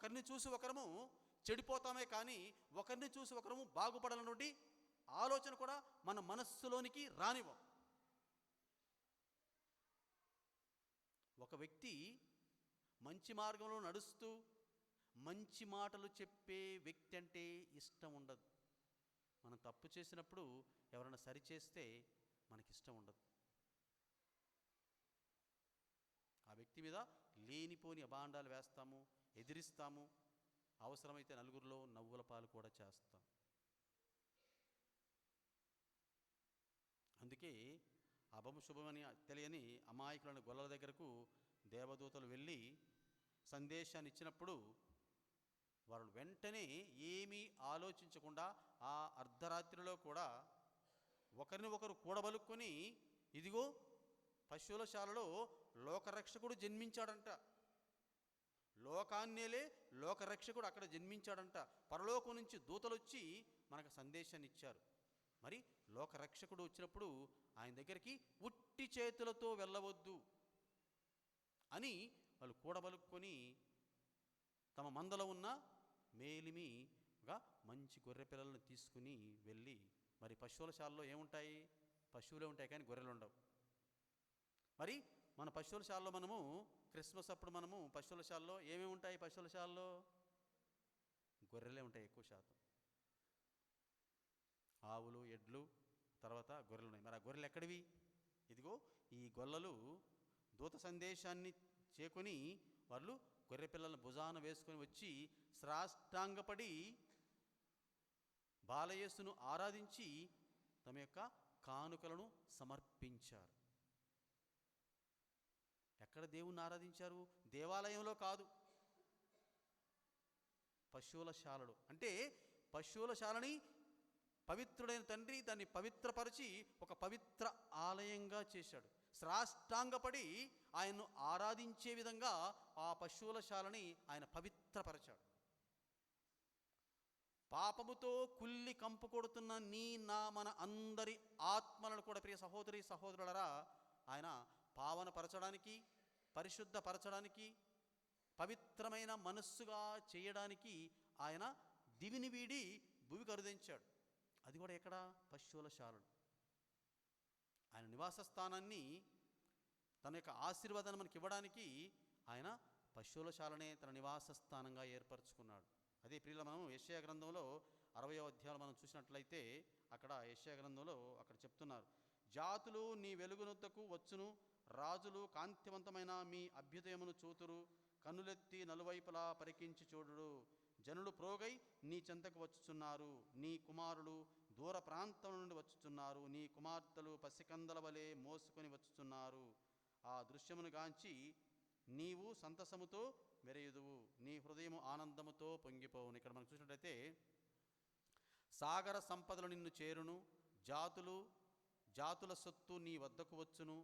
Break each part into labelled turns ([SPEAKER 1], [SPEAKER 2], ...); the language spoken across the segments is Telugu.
[SPEAKER 1] ఒకరిని చూసి ఒకరము చెడిపోతామే కానీ ఒకరిని చూసి ఒకరము బాగుపడాలన్నటువంటి ఆలోచన కూడా మన మనస్సులోనికి రానివ్వం. ఒక వ్యక్తి మంచి మార్గంలో నడుస్తూ మంచి మాటలు చెప్పే వ్యక్తి అంటే ఇష్టం ఉండదు. మనం తప్పు చేసినప్పుడు ఎవరైనా సరిచేస్తే మనకిష్టం ఉండదు. ఆ వ్యక్తి మీద లేనిపోని అబాండాలు వేస్తాము, ఎదిరిస్తాము, అవసరమైతే నలుగురిలో నవ్వుల పాలు కూడా చేస్తాం. అందుకే అభంశుభమని తెలియని అమాయకులైన గొల్లల దగ్గరకు దేవదూతలు వెళ్ళి సందేశాన్ని ఇచ్చినప్పుడు వాళ్ళు వెంటనే ఏమీ ఆలోచించకుండా ఆ అర్ధరాత్రిలో కూడా ఒకరిని ఒకరు కూడబలుక్కొని, ఇదిగో పశువుల శాలలో లోకరక్షకుడు జన్మించాడంట, లోకాన్నేలే లోకరక్షకుడు అక్కడ జన్మించాడంట, పరలోకం నుంచి దూతలు వచ్చి మనకు సందేశాన్ని ఇచ్చారు. మరి లోకరక్షకుడు వచ్చినప్పుడు ఆయన దగ్గరికి ఉట్టి చేతులతో వెళ్ళవద్దు అని వాళ్ళు కూడబలుక్కొని తమ మందలో ఉన్న మేలిమిగా మంచి గొర్రె పిల్లలను తీసుకుని వెళ్ళి, మరి పశువుల శాలలో ఏముంటాయి? పశువులే ఉంటాయి కానీ గొర్రెలు ఉండవు. మరి మన పశువుల శాలలో మనము క్రిస్మస్ అప్పుడు మనము పశువుల శాలలో ఏమేమి ఉంటాయి? పశువుల శాలలో గొర్రెలే ఉంటాయి ఎక్కువ శాతం. ఆవులు, ఎడ్లు, తర్వాత గొర్రెలు ఉన్నాయి. మరి ఆ గొర్రెలు ఎక్కడివి? ఇదిగో ఈ గొల్లలు దూత సందేశాన్ని చేకొని వాళ్ళు గొర్రె పిల్లలను భుజాన వేసుకొని వచ్చి సాష్టాంగపడి బాలయేసును ఆరాధించి తమ యొక్క కానుకలను సమర్పించారు. ఎక్కడ దేవుణ్ణి ఆరాధించారు? దేవాలయంలో కాదు, పశువుల శాలలో. అంటే పశువుల శాలని పవిత్రుడైన తండ్రి దాన్ని పవిత్రపరిచి ఒక పవిత్ర ఆలయంగా చేశాడు. సాష్టాంగపడి ఆయన్ను ఆరాధించే విధంగా ఆ పశువుల శాలని ఆయన పవిత్రపరిచాడు. పాపముతో కుల్లి కంపు కొడుతున్న నీ నా మన అందరి ఆత్మలను కూడా ప్రియ సహోదరి సహోదరులరా ఆయన పావనపరచడానికి, పరిశుద్ధపరచడానికి, పవిత్రమైన మనస్సుగా చేయడానికి ఆయన దివిని వీడి భూమికి అరుదించాడు. అది కూడా ఎక్కడ? పశువుల శాలను. ఆయన నివాస స్థానాన్ని, తన యొక్క ఆశీర్వాదాన్ని మనకి ఇవ్వడానికి ఆయన పశువుల శాలనే తన నివాస స్థానంగా ఏర్పరచుకున్నాడు. అదే ప్రియుల మనం యెషయా గ్రంథంలో 60వ అధ్యాయం మనం చూసినట్లయితే అక్కడ యెషయా గ్రంథంలో అక్కడ చెప్తున్నారు, జాతులు నీ వెలుగునొద్దకు వచ్చును, రాజులు కాంతివంతమైన మీ అభ్యుదయమును చూతురు, కన్నులెత్తి నలువైపులా పరికించి చూడుడు, జనులు ప్రోగై నీ చెంతకు వచ్చుచున్నారు, నీ కుమారులు దూర ప్రాంతం నుండి వచ్చుచున్నారు, నీ కుమార్తెలు పసికందల వలె మోసుకొని వచ్చుచున్నారు. ఆ దృశ్యమును గాంచి నీవు సంతసముతో మెరయుదువు, నీ హృదయము ఆనందముతో పొంగిపోవును. ఇక్కడ మనం చూసినట్లయితే సాగర సంపదలు నిన్ను చేరును, జాతుల సొత్తు నీ వద్దకు వచ్చును,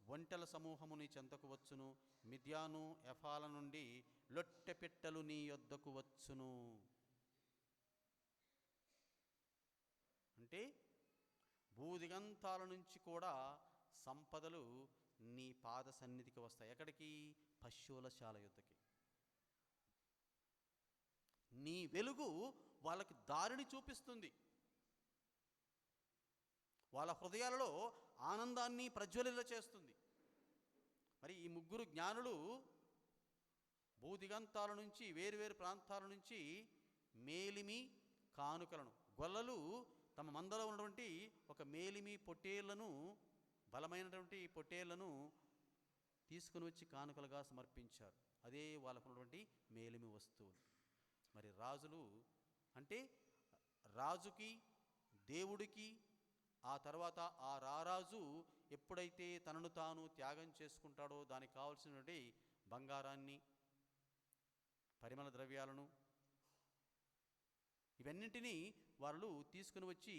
[SPEAKER 1] ఒంటెల సమూహము నీ చెంతకు వచ్చును, మిద్యాను ఎఫాల నుండి లొట్టె పిట్టలు నీ యొద్దకు వచ్చును. అంటే భూదిగంతాల నుంచి కూడా సంపదలు నీ పాద సన్నిధికి వస్తాయి. ఎక్కడికి? పశువుల శాల యొద్దకి. నీ వెలుగు వాళ్ళకి దారిని చూపిస్తుంది, వాళ్ళ హృదయాలలో ఆనందాన్ని ప్రజ్వలిల్ల చేస్తుంది. మరి ఈ ముగ్గురు జ్ఞానులు భూదిగంతాల నుంచి, వేరువేరు ప్రాంతాల నుంచి మేలిమి కానుకలను, గొల్లలు తమ మందలో ఉన్నటువంటి ఒక మేలిమి పొట్టేళ్లను, బలమైనటువంటి పొట్టేళ్లను తీసుకుని వచ్చి కానుకలుగా సమర్పించారు. అదే వాళ్ళకు ఉన్నటువంటి మేలిమి వస్తువులు. మరి రాజులు అంటే రాజుకి, దేవుడికి, ఆ తర్వాత ఆ రారాజు ఎప్పుడైతే తనను తాను త్యాగం చేసుకుంటాడో దానికి కావలసినటువంటి బంగారాన్ని, పరిమళ ద్రవ్యాలను, ఇవన్నింటినీ వాళ్ళు తీసుకుని వచ్చి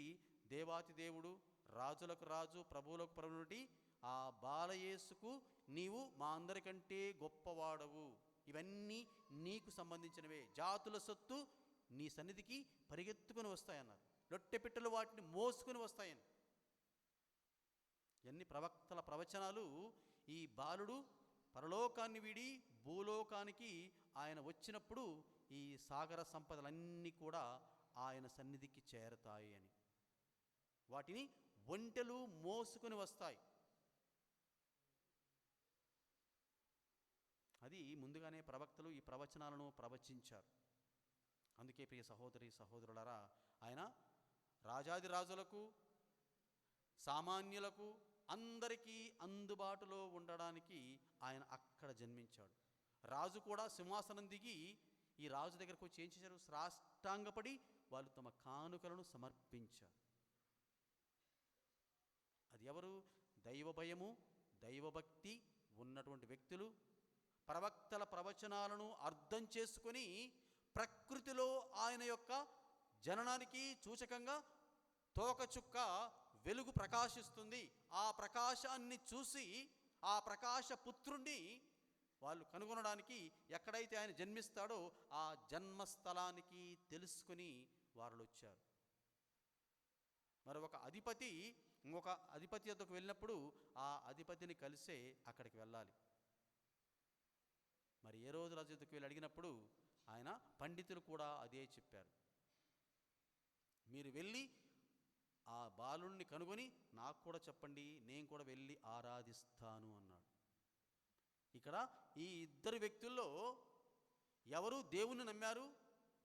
[SPEAKER 1] దేవాతి దేవుడు, రాజులకు రాజు, ప్రభువులకు ప్రభువుని ఆ బాలయేసుకు నీవు మా అందరికంటే గొప్పవాడవు, ఇవన్నీ నీకు సంబంధించినవే, జాతుల సొత్తు నీ సన్నిధికి పరిగెత్తుకుని వస్తాయన్నారు. లొట్టెపిట్టలు వాటిని మోసుకుని వస్తాయని. ఎన్ని ప్రవక్తల ప్రవచనాలు! ఈ బాలుడు పరలోకాన్ని వీడి భూలోకానికి ఆయన వచ్చినప్పుడు ఈ సాగర సంపదలన్నీ కూడా ఆయన సన్నిధికి చేరతాయి అని. వాటిని ఒంటెలు మోసుకొని వస్తాయి. అది ముందుగానే ప్రవక్తలు ఈ ప్రవచనాలను ప్రవచించారు. అందుకే ప్రియ సహోదరి సహోదరులారా, ఆయన రాజాది రాజులకు, సామాన్యులకు, అందరికీ అందుబాటులో ఉండడానికి ఆయన అక్కడ జన్మించాడు. రాజు కూడా సింహాసనం దిగి ఈ రాజు దగ్గరకు వచ్చి ఏం చేశారు? సాష్టాంగపడి వాళ్ళు తమ కానుకలను సమర్పించారు. అది ఎవరు? దైవ భయము, దైవభక్తి ఉన్నటువంటి వ్యక్తులు, ప్రవక్తల ప్రవచనాలను అర్థం చేసుకొని ప్రకృతిలో ఆయన యొక్క జననానికి సూచకంగా తోకచుక్క వెలుగు ప్రకాశిస్తుంది. ఆ ప్రకాశాన్ని చూసి ఆ ప్రకాశ పుత్రుణ్ణి వాళ్ళు కనుగొనడానికి ఎక్కడైతే ఆయన జన్మిస్తాడో ఆ జన్మస్థలానికి తెలుసుకుని వారు వచ్చారు. మరి ఒక అధిపతి ఇంకొక అధిపతి వద్దకు వెళ్ళినప్పుడు ఆ అధిపతిని కలిసే అక్కడికి వెళ్ళాలి. మరి ఏ రోజు రాజు వద్దకు వెళ్ళి అడిగినప్పుడు ఆయన పండితులు కూడా అదే చెప్పారు. మీరు వెళ్ళి ఆ బాలుణ్ణి కనుగొని నాకు కూడా చెప్పండి, నేను కూడా వెళ్ళి ఆరాధిస్తాను అన్నాడు. ఇక్కడ ఈ ఇద్దరు వ్యక్తుల్లో ఎవరు దేవుని నమ్మారు,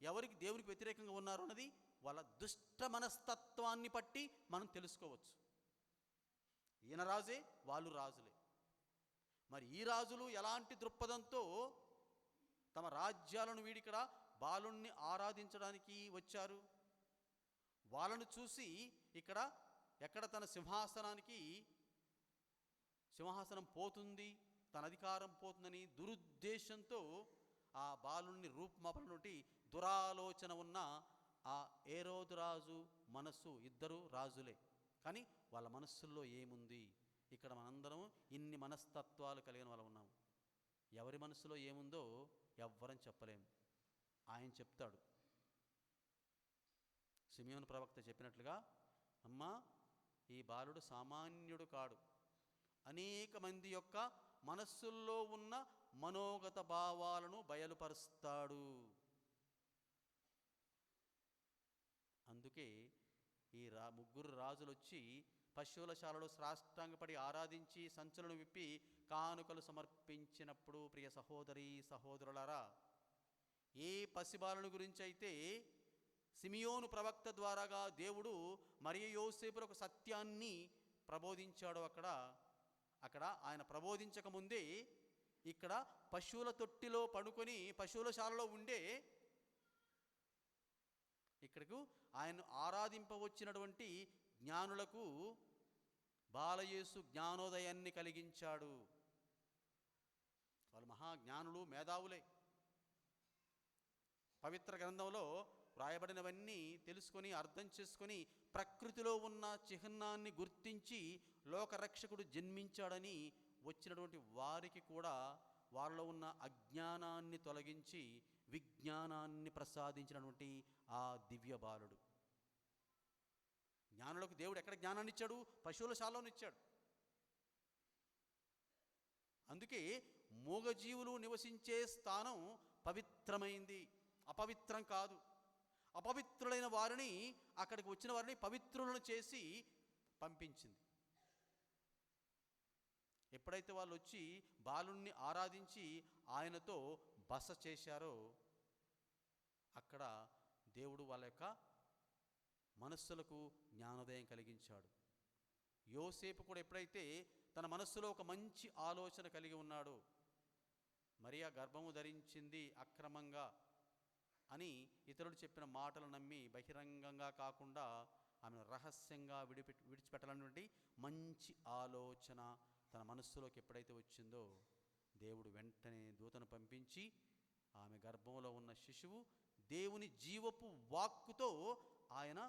[SPEAKER 1] ఎవరికి దేవునికి వ్యతిరేకంగా ఉన్నారు అన్నది వాళ్ళ దుష్ట మనస్తత్వాన్ని బట్టి మనం తెలుసుకోవచ్చు. ఈయన రాజే, వాళ్ళు రాజులే. మరి ఈ రాజులు ఎలాంటి దృక్పథంతో తమ రాజ్యాలను వీడిక్కడ బాలుణ్ణి ఆరాధించడానికి వచ్చారు? వాళ్ళను చూసి ఇక్కడ ఎక్కడ తన సింహాసనం పోతుంది, తన అధికారం పోతుందని దురుద్దేశంతో ఆ బాలుణ్ణి రూపుమాపన నుండి దురాలోచన ఉన్న ఆ హేరోదు రాజు మనస్సు, ఇద్దరు రాజులే, కానీ వాళ్ళ మనస్సుల్లో ఏముంది? ఇక్కడ మనందరం ఇన్ని మనస్తత్వాలు కలిగిన వాళ్ళు ఉన్నాము. ఎవరి మనసులో ఏముందో ఎవ్వరం చెప్పలేము. ఆయన చెప్తాడు. సిమియోను ప్రవక్త చెప్పినట్లుగా, అమ్మా, ఈ బాలుడు సామాన్యుడు కాడు, అనేక మంది యొక్క మనస్సుల్లో ఉన్న మనోగత భావాలను బయలుపరుస్తాడు. అందుకే ఈ ముగ్గురు రాజులు వచ్చి పశువుల శాలలో సాష్టాంగపడి ఆరాధించి సంచులను విప్పి కానుకలు సమర్పించినప్పుడు, ప్రియ సహోదరి సహోదరులారా, ఏ పసిబాలను గురించి అయితే సిమియోను ప్రవక్త ద్వారాగా దేవుడు మరియ యోసేపులకు ఒక సత్యాన్ని ప్రబోధించాడో అక్కడ ఆయన ప్రబోధించకముందే ఇక్కడ పశువుల తొట్టిలో పడుకొని పశువుల శాలలో ఉండే ఇక్కడకు ఆయన ఆరాధింపవచ్చినటువంటి జ్ఞానులకు బాలయేసు జ్ఞానోదయాన్ని కలిగించాడు. వాళ్ళు మహాజ్ఞానులు, మేధావులే. పవిత్ర గ్రంథంలో వ్రాయబడినవన్నీ తెలుసుకొని అర్థం చేసుకొని ప్రకృతిలో ఉన్న చిహ్నాన్ని గుర్తించి లోకరక్షకుడు జన్మించాడని వచ్చినటువంటి వారికి కూడా వారిలో ఉన్న అజ్ఞానాన్ని తొలగించి విజ్ఞానాన్ని ప్రసాదించినటువంటి ఆ దివ్య బాలుడు. జ్ఞానులకు దేవుడు ఎక్కడ జ్ఞానాన్ని ఇచ్చాడు? పశువుల శాలలోని ఇచ్చాడు. అందుకే మూగజీవులు నివసించే స్థానం పవిత్రమైంది, అపవిత్రం కాదు. అపవిత్రులైన వారిని, అక్కడికి వచ్చిన వారిని పవిత్రులను చేసి పంపించింది. ఎప్పుడైతే వాళ్ళు వచ్చి బాలుణ్ణి ఆరాధించి ఆయనతో బస చేశారో అక్కడ దేవుడు వాళ్ళ యొక్క మనస్సులకు జ్ఞానోదయం కలిగించాడు. యోసేపు కూడా ఎప్పుడైతే తన మనస్సులో ఒక మంచి ఆలోచన కలిగి ఉన్నాడో, మరియా గర్భము ధరించింది అక్రమంగా అని ఇతరులు చెప్పిన మాటలు నమ్మి బహిరంగంగా కాకుండా ఆమెను రహస్యంగా విడిచిపెట్టాలన్నటువంటి మంచి ఆలోచన తన మనస్సులోకి ఎప్పుడైతే వచ్చిందో దేవుడు వెంటనే దూతను పంపించి ఆమె గర్భంలో ఉన్న శిశువు దేవుని జీవపు వాక్కుతో ఆయన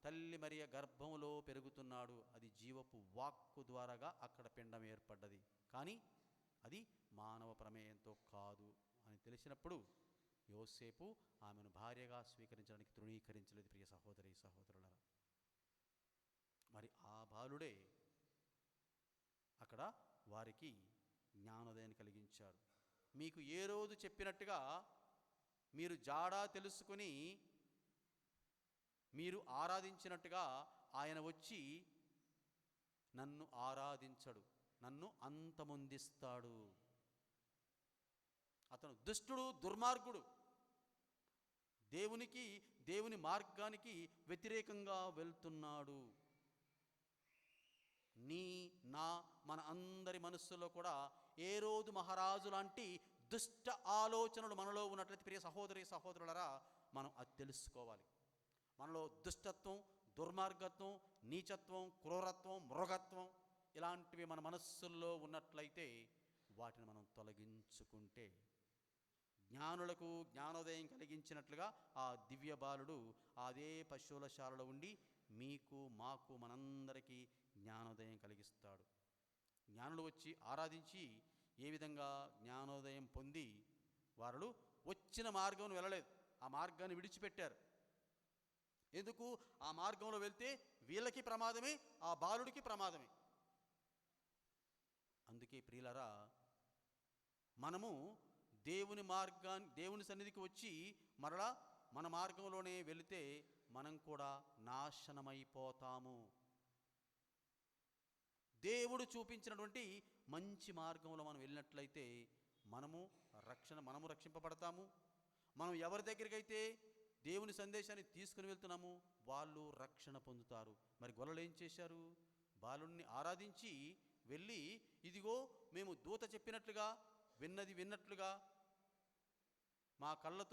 [SPEAKER 1] తల్లి మరియ గర్భంలో పెరుగుతున్నాడు. అది జీవపు వాక్కు ద్వారాగా అక్కడ పిండం ఏర్పడ్డది, కానీ అది మానవ ప్రమేయంతో కాదు అని తెలిసినప్పుడు యోసేపు ఆమెను భార్యగా స్వీకరించడానికి తృణీకరించలేదు. ప్రియ సహోదరి సహోదరులారా, మరి ఆ బాలుడే అక్కడ వారికి జ్ఞానోదయాన్ని కలిగించారు. మీకు ఏ రోజు చెప్పినట్టుగా మీరు జాడా తెలుసుకుని మీరు ఆరాధించినట్టుగా ఆయన వచ్చి నన్ను ఆరాధించడు, నన్ను అంతమొందిస్తాడు. అతను దుష్టుడు, దుర్మార్గుడు, దేవుని మార్గానికి వ్యతిరేకంగా వెళ్తున్నాడు. మన అందరి మనస్సులో కూడా ఏరోదు మహారాజు లాంటి దుష్ట ఆలోచనలు మనలో ఉన్నట్లయితే ప్రియ సహోదరులరా, మనం అది తెలుసుకోవాలి. మనలో దుష్టత్వం, దుర్మార్గత్వం, నీచత్వం, క్రూరత్వం, మృగత్వం ఇలాంటివి మన మనస్సుల్లో ఉన్నట్లయితే వాటిని మనం తొలగించుకుంటే జ్ఞానులకు జ్ఞానోదయం కలిగించినట్లుగా ఆ దివ్య బాలుడు అదే పశువుల శాలలో ఉండి మీకు, మాకు, మనందరికీ జ్ఞానోదయం కలిగిస్తాడు. జ్ఞానులు వచ్చి ఆరాధించి ఏ విధంగా జ్ఞానోదయం పొంది వారు వచ్చిన మార్గం వెళ్ళలేదు, ఆ మార్గాన్ని విడిచిపెట్టారు. ఎందుకు? ఆ మార్గంలో వెళ్తే వీళ్ళకి ప్రమాదమే, ఆ బాలుడికి ప్రమాదమే. అందుకే ప్రియులరా, మనము దేవుని సన్నిధికి వచ్చి మరలా మన మార్గంలోనే వెళితే మనం కూడా నాశనమైపోతాము. దేవుడు చూపించినటువంటి మంచి మార్గంలో మనం వెళ్ళినట్లయితే మనము రక్షింపబడతాము. మనం ఎవరి దగ్గరికి అయితే దేవుని సందేశాన్ని తీసుకుని వెళ్తున్నాము వాళ్ళు రక్షణ పొందుతారు. మరి గొల్లలు ఏం చేశారు? బాలుణ్ణి ఆరాధించి వెళ్ళి, ఇదిగో మేము దూత చెప్పినట్లుగా విన్నట్లుగా మా కళ్ళతో